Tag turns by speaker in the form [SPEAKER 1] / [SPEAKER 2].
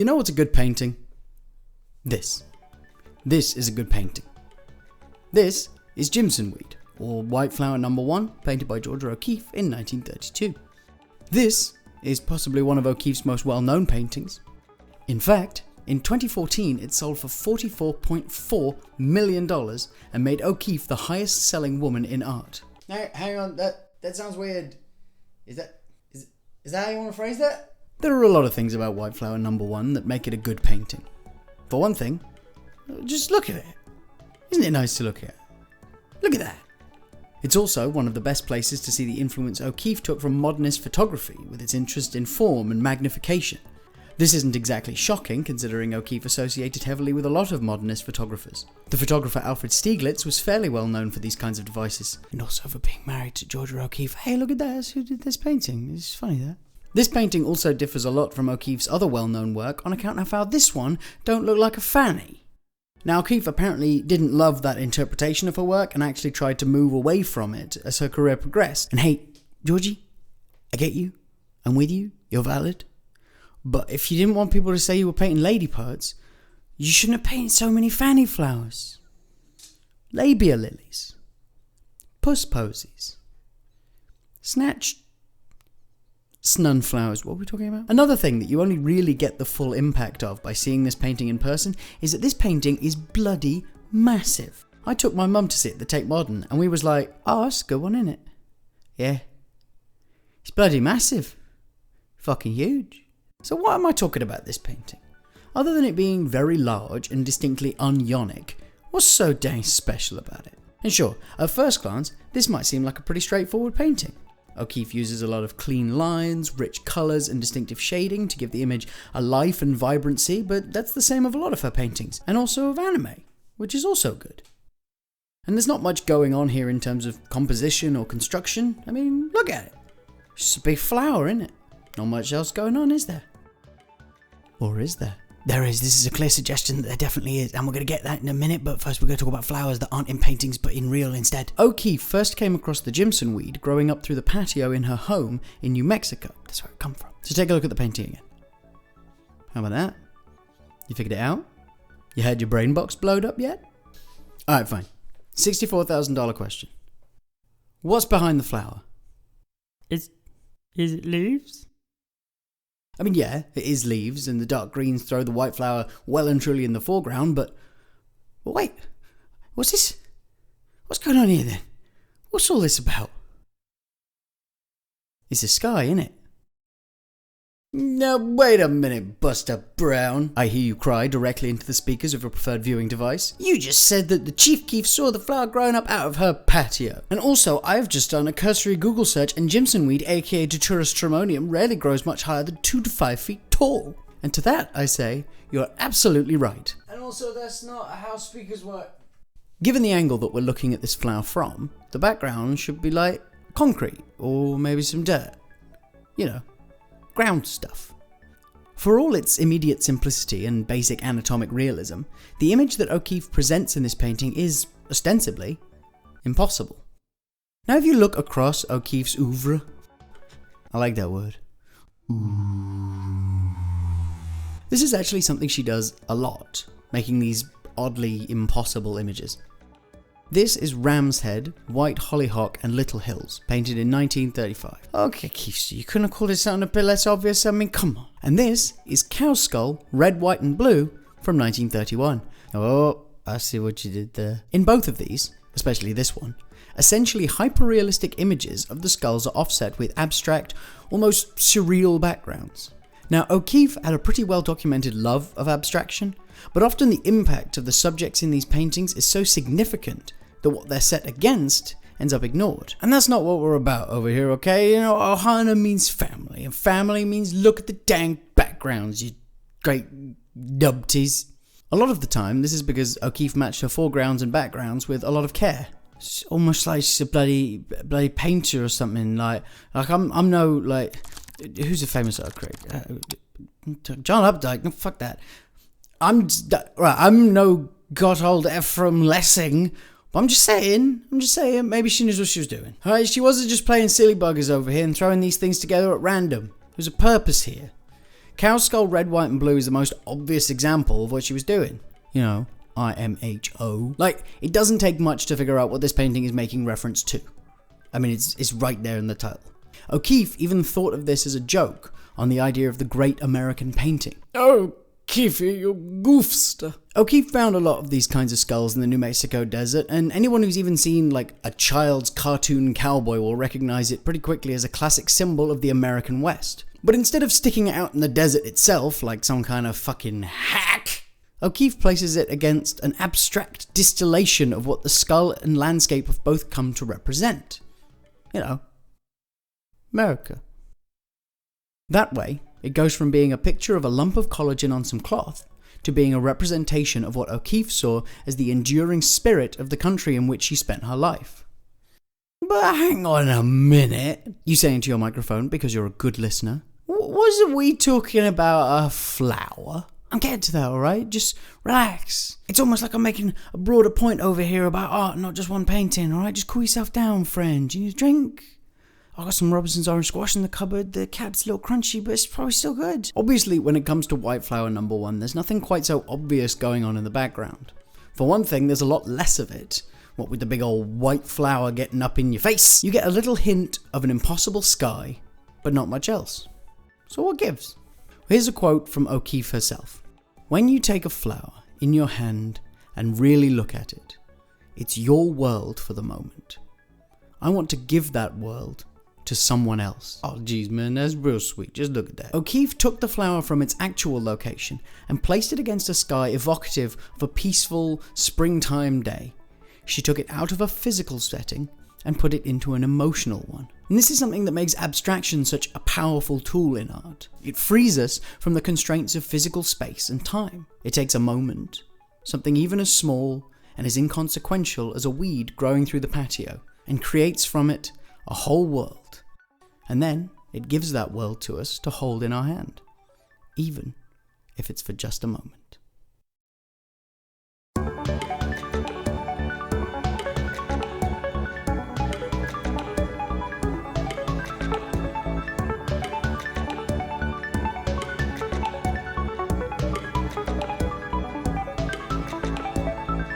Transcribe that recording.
[SPEAKER 1] You know what's a good painting? This. This is a good painting. This is Jimson Weed, or White Flower No. 1, painted by Georgia O'Keeffe in 1932. This is possibly one of O'Keeffe's most well-known paintings. In fact, in 2014 it sold for $44.4 million and made O'Keeffe the highest-selling woman in art. Now, hang on, that sounds weird. Is that how you want to phrase that? There are a lot of things about White Flower No. 1 that make it a good painting. For one thing, just look at it. Isn't it nice to look at? Look at that. It's also one of the best places to see the influence O'Keeffe took from modernist photography with its interest in form and magnification. This isn't exactly shocking, considering O'Keeffe associated heavily with a lot of modernist photographers. The photographer Alfred Stieglitz was fairly well known for these kinds of devices, and also for being married to Georgia O'Keeffe. Hey, look at that, that's who did this painting. It's funny, that. This painting also differs a lot from O'Keeffe's other well-known work on account of how this one don't look like a fanny. Now, O'Keeffe apparently didn't love that interpretation of her work and actually tried to move away from it as her career progressed. And hey, Georgie, I get you. I'm with you. You're valid. But if you didn't want people to say you were painting lady parts, you shouldn't have painted so many fanny flowers. Labia lilies. Puss posies. Snatched Snunflowers, what are we talking about? Another thing that you only really get the full impact of by seeing this painting in person is that this painting is bloody massive. I took my mum to see it at the Tate Modern and we was like, oh, that's a good one, innit? Yeah. It's bloody massive. Fucking huge. So why am I talking about this painting? Other than it being very large and distinctly un-Ionic, what's so dang special about it? And sure, at first glance, this might seem like a pretty straightforward painting. O'Keeffe uses a lot of clean lines, rich colours and distinctive shading to give the image a life and vibrancy, but that's the same of a lot of her paintings, and also of anime, which is also good. And there's not much going on here in terms of composition or construction. I mean, look at it. It's just a big flower, isn't it? Not much else going on, is there? Or is there? There is. This is a clear suggestion that there definitely is, and we're going to get that in a minute, but first we're going to talk about flowers that aren't in paintings but in real instead. O'Keeffe first came across the Jimson weed growing up through the patio in her home in New Mexico. That's where it come from. So take a look at the painting again. How about that? You figured it out? You had your brain box blowed up yet? Alright, fine. $64,000 question. What's behind the flower?
[SPEAKER 2] Is it leaves?
[SPEAKER 1] I mean, yeah, it is leaves, and the dark greens throw the white flower well and truly in the foreground, but wait, what's this? What's going on here then? What's all this about? It's the sky, innit? Now wait a minute, Buster Brown, I hear you cry directly into the speakers of your preferred viewing device. You just said that the Chief Keef saw the flower growing up out of her patio. And also, I've just done a cursory Google search and Jimson weed, aka Datura stramonium, rarely grows much higher than 2 to 5 feet tall. And to that, I say, you're absolutely right. And also, that's not how speakers work. Given the angle that we're looking at this flower from, the background should be like concrete, or maybe some dirt. You know, ground stuff. For all its immediate simplicity and basic anatomic realism, the image that O'Keeffe presents in this painting is, ostensibly, impossible. Now if you look across O'Keeffe's oeuvre, I like that word. This is actually something she does a lot, making these oddly impossible images. This is Ram's Head, White Hollyhock and Little Hills, painted in 1935. Okay, Keith, you couldn't have called it something a bit less obvious, I mean, come on. And this is Cow Skull, Red, White and Blue from 1931. Oh, I see what you did there. In both of these, especially this one, essentially hyper-realistic images of the skulls are offset with abstract, almost surreal backgrounds. Now, O'Keeffe had a pretty well-documented love of abstraction, but often the impact of the subjects in these paintings is so significant that what they're set against ends up ignored. And that's not what we're about over here, okay? You know, Ohana means family, and family means look at the dang backgrounds, you great nubties. A lot of the time, this is because O'Keeffe matched her foregrounds and backgrounds with a lot of care. It's almost like she's a bloody painter or something. Like I'm no, like, who's a famous art critic? John Updike, no, fuck that. I'm no Gotthold Ephraim Lessing, but I'm just saying, maybe she knows what she was doing. Alright, she wasn't just playing silly buggers over here and throwing these things together at random. There's a purpose here. Cow's skull red, white and blue is the most obvious example of what she was doing. You know, IMHO. Like, it doesn't take much to figure out what this painting is making reference to. I mean, it's right there in the title. O'Keeffe even thought of this as a joke on the idea of the great American painting. Oh, O'Keeffe, you goofster. O'Keeffe found a lot of these kinds of skulls in the New Mexico desert, and anyone who's even seen like a child's cartoon cowboy will recognize it pretty quickly as a classic symbol of the American West. But instead of sticking it out in the desert itself like some kind of fucking hack, O'Keeffe places it against an abstract distillation of what the skull and landscape have both come to represent. You know, America. That way, it goes from being a picture of a lump of collagen on some cloth to being a representation of what O'Keeffe saw as the enduring spirit of the country in which she spent her life. But hang on a minute, you say into your microphone because you're a good listener. Wasn't we talking about a flower? I'm getting to that, alright? Just relax. It's almost like I'm making a broader point over here about art, not just one painting, alright? Just cool yourself down, friend. You need a drink? I got some Robinson's orange squash in the cupboard. The cap's a little crunchy, but it's probably still good. Obviously, when it comes to White Flower number 1, there's nothing quite so obvious going on in the background. For one thing, there's a lot less of it. What with the big old white flower getting up in your face, you get a little hint of an impossible sky, but not much else. So what gives? Here's a quote from O'Keeffe herself. When you take a flower in your hand and really look at it, it's your world for the moment. I want to give that world to someone else. Oh geez man, that's real sweet, just look at that. O'Keeffe took the flower from its actual location and placed it against a sky evocative of a peaceful springtime day. She took it out of a physical setting and put it into an emotional one. And this is something that makes abstraction such a powerful tool in art. It frees us from the constraints of physical space and time. It takes a moment, something even as small and as inconsequential as a weed growing through the patio, and creates from it a whole world. And then it gives that world to us to hold in our hand, even if it's for just a moment.